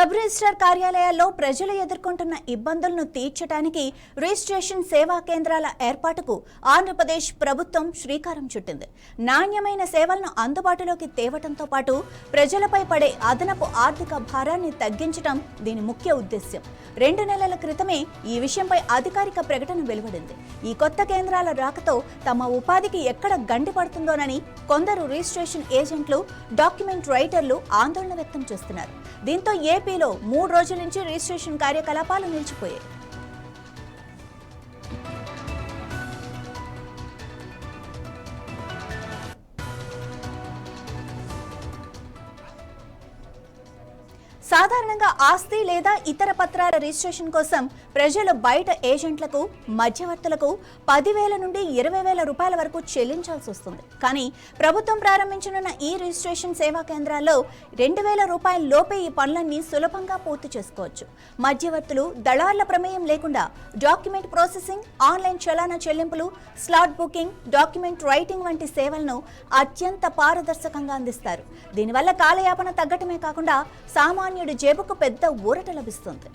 Sub registrar కార్యాలయాల్లో ప్రజలు ఎదుర్కొంటున్న ఇబ్బందులను తీర్చడానికి రిజిస్ట్రేషన్ సేవా కేంద్రాల ఏర్పాటుకు ఆంధ్రప్రదేశ్ ప్రభుత్వం శ్రీకారం చుట్టింది. నాణ్యమైన సేవలను అందుబాటులోకి తేవడంతో పాటు ప్రజలపై పడే అదనపు ఆర్థిక భారాన్ని తగ్గించడం దీని ముఖ్య ఉద్దేశ్యం. 2 నెలల క్రితమే ఈ విషయంపై అధికారిక ప్రకటన వెలువడింది. ఈ కొత్త కేంద్రాల రాకతో తమ ఉపాధికి ఎక్కడ గండి పడుతుందోనని కొందరు రిజిస్ట్రేషన్ ఏజెంట్లు, డాక్యుమెంట్ రైటర్లు ఆందోళన వ్యక్తం చేస్తున్నారు. దీంతో ఏపీలో 3 రోజుల నుంచి రిజిస్ట్రేషన్ కార్యకలాపాలు నిలిచిపోయాయి. సాధారణంగా ఆస్తి లేదా ఇతర పత్రాల రిజిస్ట్రేషన్ కోసం ప్రజలు బయట ఏజెంట్లకు, మధ్యవర్తులకు 10,000 నుండి 20,000 రూపాయల వరకు చెల్లించాల్సి వస్తుంది. కానీ ప్రభుత్వం ప్రారంభించనున్న ఈ రిజిస్ట్రేషన్ సేవా కేంద్రాల్లో 2,000 రూపాయల లోపే ఈ పనులన్నీ సులభంగా పూర్తి చేసుకోవచ్చు. మధ్యవర్తులు, దళార్ల ప్రమేయం లేకుండా డాక్యుమెంట్ ప్రాసెసింగ్, ఆన్లైన్ చలానా చెల్లింపులు, స్లాట్ బుకింగ్, డాక్యుమెంట్ రైటింగ్ వంటి సేవలను అత్యంత పారదర్శకంగా అందిస్తారు. దీనివల్ల కాలయాపన తగ్గటమే కాకుండా సామాన్యుడి జేబుకు పెద్ద ఊరట లభిస్తుంది.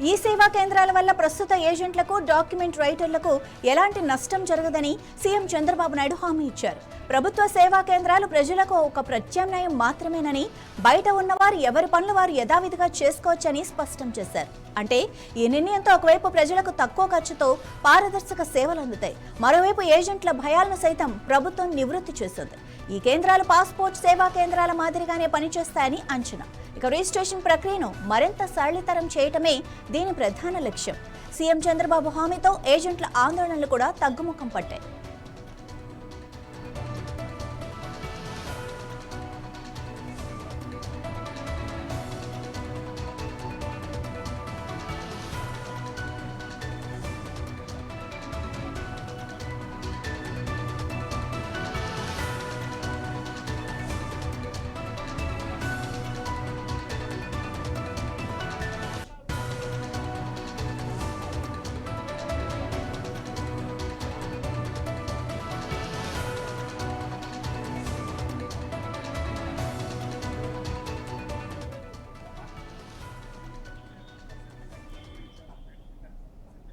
ఈ సేవా కేంద్రాల వల్ల ప్రస్తుత ఏజెంట్లకు, డాక్యుమెంట్ రైటర్లకు ఎలాంటి నష్టం జరగదని సీఎం చంద్రబాబు నాయుడు హామీ ఇచ్చారు. ప్రభుత్వ సేవా కేంద్రాలు ప్రజలకు ఒక ప్రత్యామ్నాయం మాత్రమేనని, బయట ఉన్నవారు ఎవరి పనులు వారు యథావిధిగా చేసుకోవచ్చని స్పష్టం చేశారు. అంటే ఈ నిర్ణయంతో ఒకవైపు ప్రజలకు తక్కువ ఖర్చుతో పారదర్శక సేవలు అందుతాయి, మరోవైపు ఏజెంట్ల భయాలను సైతం ప్రభుత్వం నివృత్తి చేస్తుంది. ఈ కేంద్రాలు పాస్పోర్ట్ సేవా కేంద్రాల మాదిరిగానే పనిచేస్తాయని అంచనా. ఇక రిజిస్ట్రేషన్ ప్రక్రియను మరింత సరళీతరం చేయటమే దీని ప్రధాన లక్ష్యం. సీఎం చంద్రబాబు హామీతో ఏజెంట్ల ఆందోళనలు కూడా తగ్గుముఖం పట్టాయి.